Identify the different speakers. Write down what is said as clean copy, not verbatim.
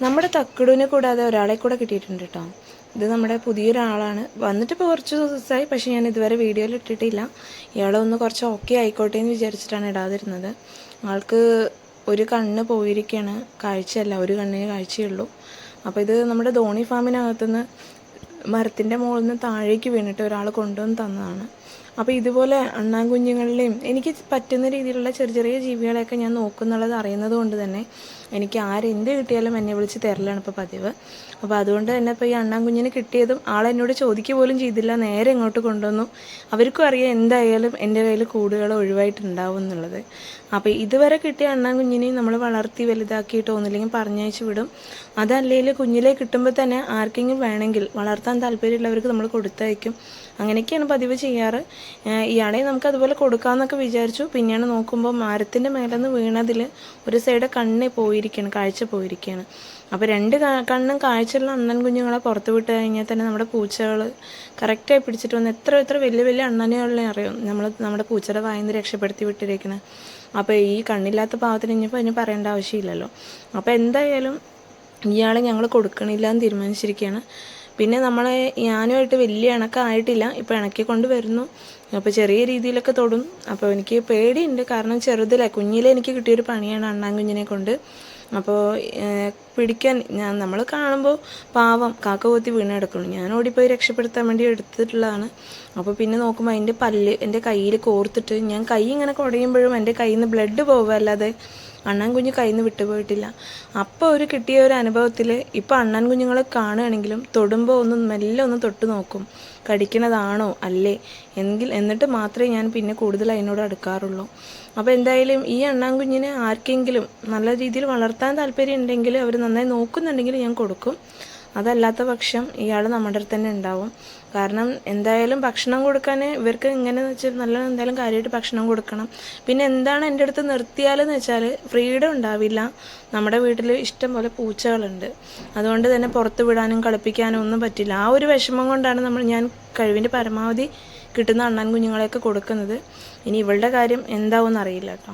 Speaker 1: നമ്മുടെ തക്കടുവിനെ കൂടാതെ ഒരാളെ കൂടെ കിട്ടിയിട്ടുണ്ട് കേട്ടോ. ഇത് നമ്മുടെ പുതിയൊരാളാണ്, വന്നിട്ടിപ്പോൾ കുറച്ച് ദിവസമായി, പക്ഷേ ഞാൻ ഇതുവരെ വീഡിയോയിൽ ഇട്ടിട്ടില്ല. ഇയാളൊന്ന് കുറച്ച് ഓക്കെ ആയിക്കോട്ടെ എന്ന് വിചാരിച്ചിട്ടാണ് ഇടാതിരുന്നത്. ആൾക്ക് ഒരു കണ്ണ് പോയിരിക്കുകയാണ്, കാഴ്ചയല്ല, ഒരു കണ്ണിന് കാഴ്ചയുള്ളൂ. അപ്പോൾ ഇത് നമ്മുടെ ധോണി ഫാമിനകത്തുനിന്ന് മരത്തിൻ്റെ മുകളിൽ നിന്ന് താഴേക്ക് വീണിട്ട് ഒരാൾ കൊണ്ടുവന്ന് തന്നതാണ്. അപ്പോൾ ഇതുപോലെ അണ്ണാൻ കുഞ്ഞുങ്ങളിലെയും എനിക്ക് പറ്റുന്ന രീതിയിലുള്ള ചെറിയ ചെറിയ ജീവികളെയൊക്കെ ഞാൻ നോക്കുന്നുള്ളത് അറിയുന്നത് കൊണ്ട് തന്നെ എനിക്ക് ആരെന്ത് കിട്ടിയാലും എന്നെ വിളിച്ച് തരലാണ് ഇപ്പോൾ പതിവ്. അപ്പോൾ അതുകൊണ്ട് തന്നെ ഇപ്പോൾ ഈ അണ്ണാൻ കുഞ്ഞിനെ കിട്ടിയതും ആളെന്നോട് ചോദിക്കുക പോലും ചെയ്തില്ല, നേരെ ഇങ്ങോട്ട് കൊണ്ടുവന്നു. അവർക്കും അറിയാം എന്തായാലും എൻ്റെ കയ്യിൽ കൂടുകൾ ഒഴിവായിട്ടുണ്ടാവും എന്നുള്ളത്. അപ്പോൾ ഇതുവരെ കിട്ടിയ അണ്ണാൻ കുഞ്ഞിനെയും നമ്മൾ വളർത്തി വലുതാക്കിയിട്ടോ ഒന്നില്ലെങ്കിൽ പറഞ്ഞയച്ച് വിടും. അതല്ലെങ്കിൽ കുഞ്ഞിലെ കിട്ടുമ്പോൾ തന്നെ ആർക്കെങ്കിലും വേണമെങ്കിൽ വളർത്താൻ താല്പര്യമുള്ളവർക്ക് നമ്മൾ കൊടുത്തയക്കും. അങ്ങനെയൊക്കെയാണ് പതിവ് ചെയ്യാറ്. ഇയാളെ നമുക്ക് അതുപോലെ കൊടുക്കാമെന്നൊക്കെ വിചാരിച്ചു. പിന്നെയാണ് നോക്കുമ്പോൾ മരത്തിൻ്റെ മേലെ നിന്ന് വീണതിൽ ഒരു സൈഡ് കണ്ണ് പോയിരിക്കുകയാണ്, കാഴ്ച പോയിരിക്കുകയാണ്. അപ്പോൾ രണ്ട് കണ്ണും കാഴ്ചയുള്ള അണ്ണൻ കുഞ്ഞുങ്ങളെ പുറത്ത് വിട്ട് കഴിഞ്ഞാൽ തന്നെ നമ്മുടെ പൂച്ചകൾ കറക്റ്റായി പിടിച്ചിട്ട് വന്ന് എത്ര വലിയ വലിയ അണ്ണനുകളെ അറിയും നമ്മുടെ പൂച്ചയുടെ വായിന്ന് രക്ഷപ്പെടുത്തി വിട്ടിരിക്കുന്നത്. അപ്പോൾ ഈ കണ്ണില്ലാത്ത പാവത്തിന് ഇനിയിപ്പോൾ അതിന് പറയേണ്ട ആവശ്യമില്ലല്ലോ. അപ്പോൾ എന്തായാലും ഇയാളെ ഞങ്ങൾ കൊടുക്കണില്ല എന്ന് തീരുമാനിച്ചിരിക്കുകയാണ്. പിന്നെ ഞാനുമായിട്ട് വലിയ ഇണക്കമായിട്ടില്ല, ഇപ്പോൾ ഇണക്കിക്കൊണ്ട് വരുന്നു. അപ്പോൾ ചെറിയ രീതിയിലൊക്കെ തൊടും. അപ്പോൾ എനിക്ക് പേടിയുണ്ട്, കാരണം കുഞ്ഞിലെ എനിക്ക് കിട്ടിയൊരു പണിയാണ് അണ്ണാൻ കുഞ്ഞിനെ കൊണ്ട്. അപ്പോൾ പിടിക്കാൻ നമ്മൾ കാണുമ്പോൾ പാവം കാക്ക കൊത്തി വീണെടുക്കണം, ഞാൻ ഓടിപ്പോയി രക്ഷപ്പെടുത്താൻ വേണ്ടി എടുത്തിട്ടുള്ളതാണ്. അപ്പോൾ പിന്നെ നോക്കുമ്പോൾ അതിൻ്റെ പല്ല് എൻ്റെ കയ്യിൽ കോർത്തിട്ട് ഞാൻ കൈ ഇങ്ങനെ കുടയുമ്പോഴും എൻ്റെ കയ്യിൽ നിന്ന് ബ്ലഡ് പോകുക അല്ലാതെ അണ്ണാൻ കുഞ്ഞ് കയ്യിൽ നിന്ന് വിട്ടുപോയിട്ടില്ല. അപ്പോൾ കിട്ടിയ ഒരു അനുഭവത്തിൽ ഇപ്പോൾ അണ്ണാൻ കുഞ്ഞുങ്ങളെ കാണുകയാണെങ്കിലും തൊടുമ്പോൾ മെല്ലെ ഒന്ന് തൊട്ട് നോക്കും, കടിക്കണതാണോ അല്ലേ എന്നിട്ട് മാത്രമേ ഞാൻ പിന്നെ കൂടുതൽ അതിനോട് അടുക്കാറുള്ളൂ. അപ്പോൾ എന്തായാലും ഈ അണ്ണാൻ കുഞ്ഞിനെ ആർക്കെങ്കിലും നല്ല രീതിയിൽ വളർത്താൻ താല്പര്യം ഉണ്ടെങ്കിൽ അവർ നന്നായി നോക്കുന്നുണ്ടെങ്കിൽ ഞാൻ കൊടുക്കും. അതല്ലാത്ത പക്ഷം ഇയാൾ നമ്മുടെ അടുത്ത് തന്നെ ഉണ്ടാവും. കാരണം എന്തായാലും ഭക്ഷണം കൊടുക്കാൻ ഇവർക്ക് എങ്ങനെയെന്ന് വെച്ചാൽ നല്ല എന്തായാലും കാര്യമായിട്ട് ഭക്ഷണം കൊടുക്കണം. പിന്നെ എന്താണ് എൻ്റെ അടുത്ത് നിർത്തിയാലെന്ന് വെച്ചാൽ ഫ്രീഡം ഉണ്ടാവില്ല. നമ്മുടെ വീട്ടിൽ ഇഷ്ടം പോലെ പൂച്ചകളുണ്ട്, അതുകൊണ്ട് തന്നെ പുറത്ത് വിടാനും കളിപ്പിക്കാനും ഒന്നും പറ്റില്ല. ആ ഒരു വിഷമം കൊണ്ടാണ് ഞാൻ കഴിവിൻ്റെ പരമാവധി കിട്ടുന്ന അണ്ണാൻ കുഞ്ഞുങ്ങളെയൊക്കെ കൊടുക്കുന്നത്. ഇനി ഇവളുടെ കാര്യം എന്താവുമെന്ന് അറിയില്ല കേട്ടോ.